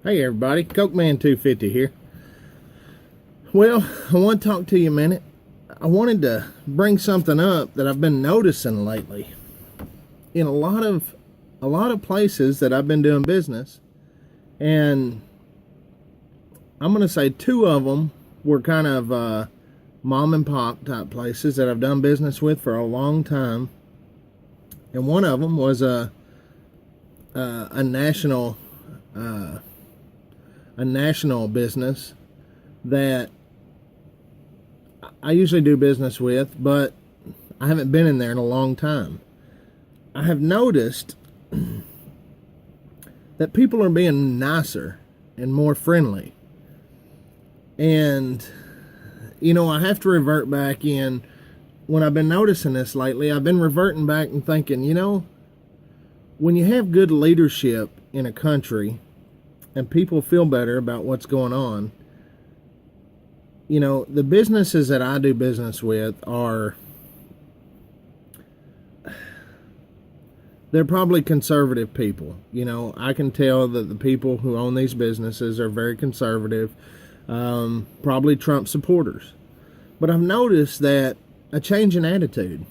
Hey everybody, Cokeman 250 here. Well, I want to talk to you a minute. I wanted to bring something up that I've been noticing lately. In a lot of places that I've been doing business, and I'm going to say two of them were kind of mom and pop type places that I've done business with for a long time. And one of them was a national business that I usually do business with, but I haven't been in there in a long time. I have noticed that people are being nicer and more friendly. And, I have to revert back in. When I've been noticing this lately, I've been reverting back and thinking, when you have good leadership in a country and people feel better about what's going on, the businesses that I do business with they're probably conservative people. I can tell that the people who own these businesses are very conservative, probably Trump supporters. But I've noticed that a change in attitude.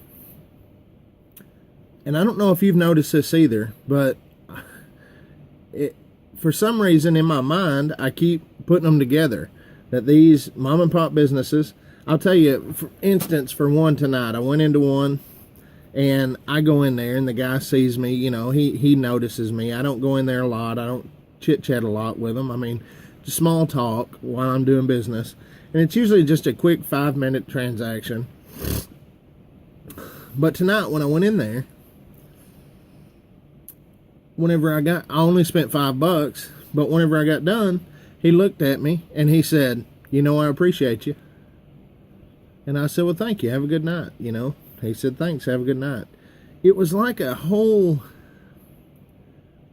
And I don't know if you've noticed this either, but for some reason in my mind, I keep putting them together. That these mom and pop businesses, I'll tell you, for instance, for one tonight, I went into one and I go in there and the guy sees me, he notices me. I don't go in there a lot. I don't chit chat a lot with him. I mean, just small talk while I'm doing business. And it's usually just a quick 5-minute transaction. But tonight when I went in there, I only spent $5, but whenever I got done, he looked at me and he said, I appreciate you. And I said, well, thank you. Have a good night. He said, thanks. Have a good night. It was like a whole,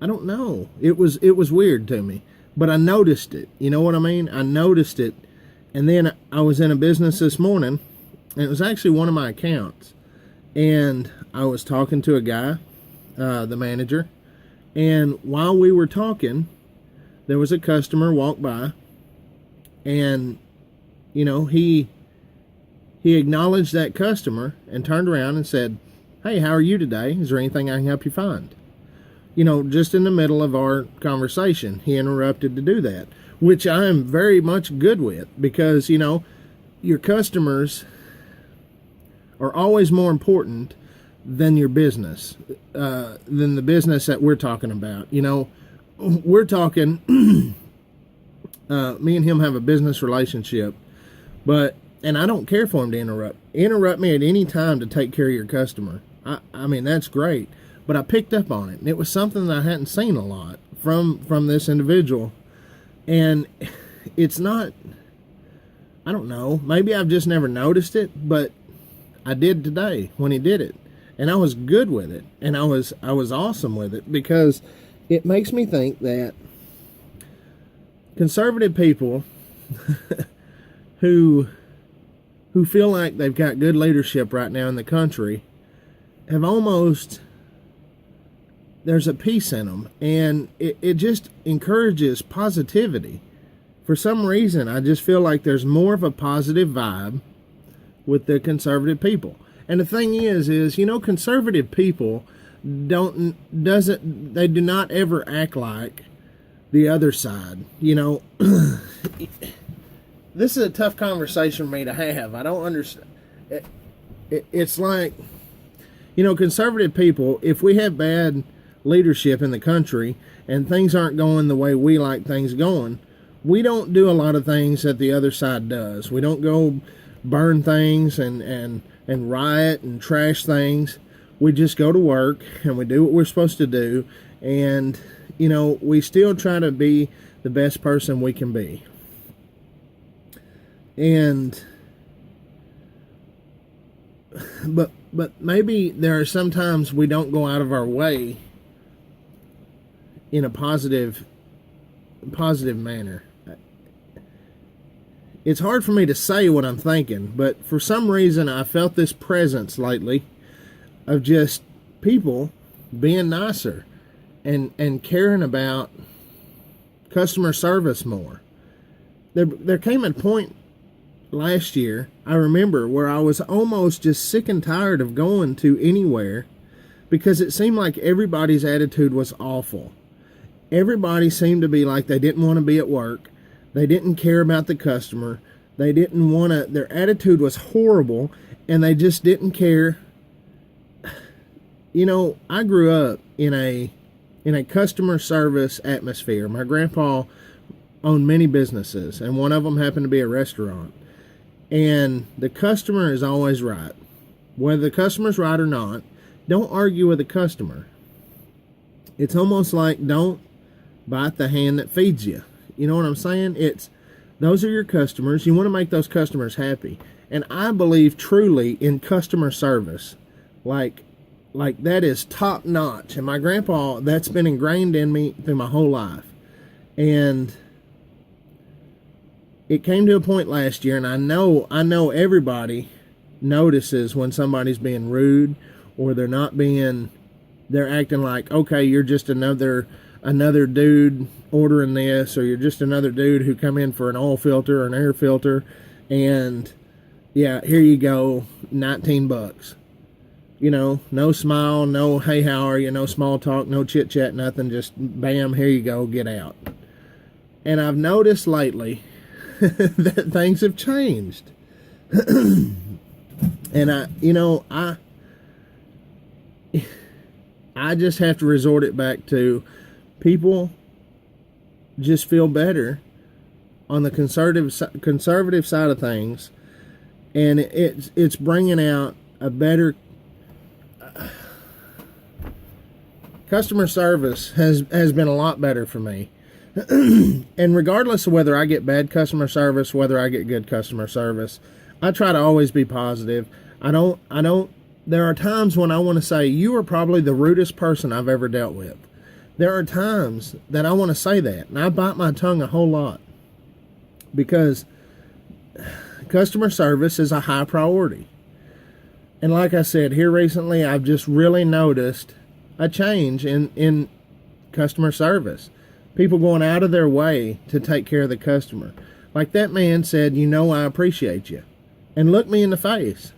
I don't know. It was weird to me, but I noticed it. You know what I mean? I noticed it. And then I was in a business this morning, and it was actually one of my accounts. And I was talking to a guy, the manager. And while we were talking, there was a customer walk by, and he acknowledged that customer and turned around and said, hey, how are you today? Is there anything I can help you find? Just in the middle of our conversation, he interrupted to do that, which I am very much good with, because your customers are always more important than your business, than the business that we're talking about. We're talking, me and him have a business relationship, and I don't care for him to interrupt me at any time to take care of your customer. I mean, that's great, but I picked up on it, and it was something that I hadn't seen a lot from this individual. And it's not, I don't know, maybe I've just never noticed it, but I did today when he did it. And I was good with it, and I was awesome with it, because it makes me think that conservative people who feel like they've got good leadership right now in the country have there's a peace in them, and it just encourages positivity. For some reason, I just feel like there's more of a positive vibe with the conservative people. And the thing is, conservative people do not ever act like the other side. This is a tough conversation for me to have. I don't understand. It's like, conservative people, if we have bad leadership in the country and things aren't going the way we like things going, we don't do a lot of things that the other side does. We don't go burn things and riot and trash things. We just go to work and we do what we're supposed to do, and we still try to be the best person we can be. And but maybe there are some times we don't go out of our way in a positive manner. It's hard for me to say what I'm thinking, but for some reason I felt this presence lately of just people being nicer and caring about customer service more. There came a point last year, I remember, where I was almost just sick and tired of going to anywhere because it seemed like everybody's attitude was awful. Everybody seemed to be like they didn't want to be at work. They didn't care about the customer. They didn't want to, their attitude was horrible, and they just didn't care. You know, I grew up in a customer service atmosphere. My grandpa owned many businesses, and one of them happened to be a restaurant. And the customer is always right. Whether the customer's right or not, don't argue with the customer. It's almost like don't bite the hand that feeds you. You know what I'm saying? Those are your customers. You want to make those customers happy. And I believe truly in customer service. Like that is top notch. And my grandpa, that's been ingrained in me through my whole life. And it came to a point last year, and I know everybody notices when somebody's being rude, or they're acting like, okay, you're just another dude ordering this, or you're just another dude who come in for an oil filter or an air filter, and yeah, here you go, $19. You know, no smile, no hey, how are you, no small talk, no chit chat, nothing, just bam, here you go, get out. And I've noticed lately that things have changed. And I just have to resort it back to people just feel better on the conservative side of things, and it's bringing out a better customer service has been a lot better for me. And regardless of whether I get bad customer service, whether I get good customer service, I try to always be positive. There are times when I want to say, you are probably the rudest person I've ever dealt with. There are times that I want to say that, and I bite my tongue a whole lot because customer service is a high priority. And like I said, here recently, I've just really noticed a change in customer service. People going out of their way to take care of the customer. Like that man said, I appreciate you. And looked me in the face.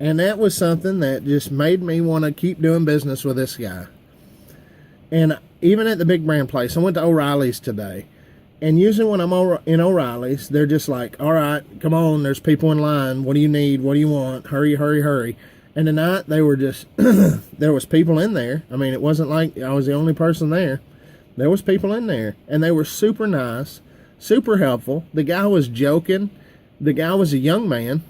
And that was something that just made me want to keep doing business with this guy. And even at the big brand place, I went to O'Reilly's today. And usually when I'm in O'Reilly's, they're just like, all right, come on, there's people in line. What do you need? What do you want? Hurry, hurry, hurry. And tonight they were just, there was people in there. I mean, it wasn't like I was the only person there. There was people in there, and they were super nice, super helpful. The guy was joking. The guy was a young man.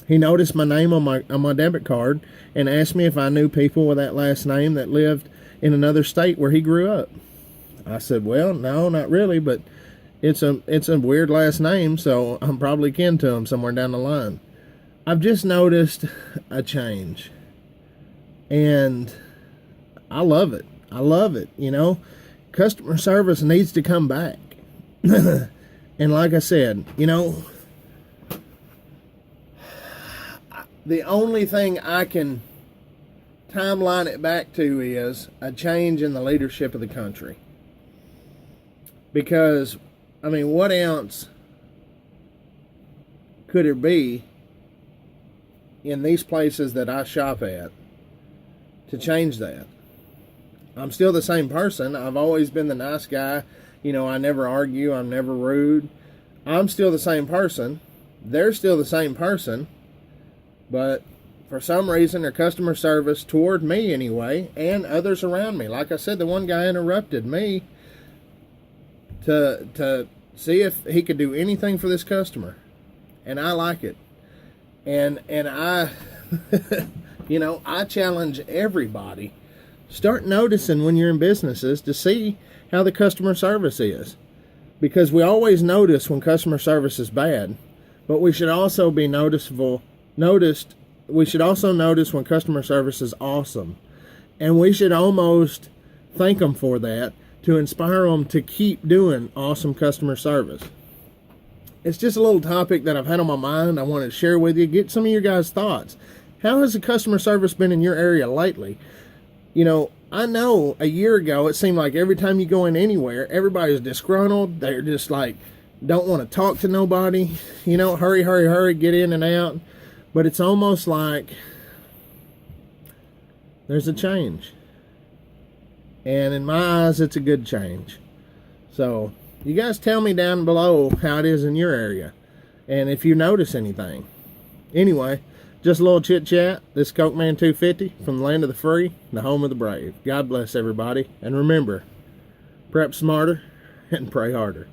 He noticed my name on my debit card and asked me if I knew people with that last name that lived in another state where he grew up. I said, well, no, not really, but it's a weird last name, so I'm probably kin to him somewhere down the line. I've just noticed a change, and I love it. I love it, Customer service needs to come back. And like I said, the only thing I can timeline it back to is a change in the leadership of the country. Because, I mean, what else could there be in these places that I shop at to change that? I'm still the same person. I've always been the nice guy. I never argue. I'm never rude. I'm still the same person. They're still the same person. But for some reason, their customer service toward me anyway, and others around me. Like I said, the one guy interrupted me to see if he could do anything for this customer. And I like it. And I, I challenge everybody. Start noticing when you're in businesses to see how the customer service is. Because we always notice when customer service is bad, but we should also be we should also notice when customer service is awesome. And we should almost thank them for that to inspire them to keep doing awesome customer service. It's just a little topic that I've had on my mind. I wanted to share with you, get some of your guys' thoughts. How has the customer service been in your area lately? I know a year ago it seemed like every time you go in anywhere, everybody's disgruntled. They're just like, don't want to talk to nobody. You know, hurry, hurry, hurry, get in and out. But it's almost like there's a change. And in my eyes, it's a good change. So, you guys tell me down below how it is in your area. And if you notice anything. Anyway, just a little chit chat. This is Cokeman 250 from the land of the free, the home of the brave. God bless everybody. And remember, prep smarter and pray harder.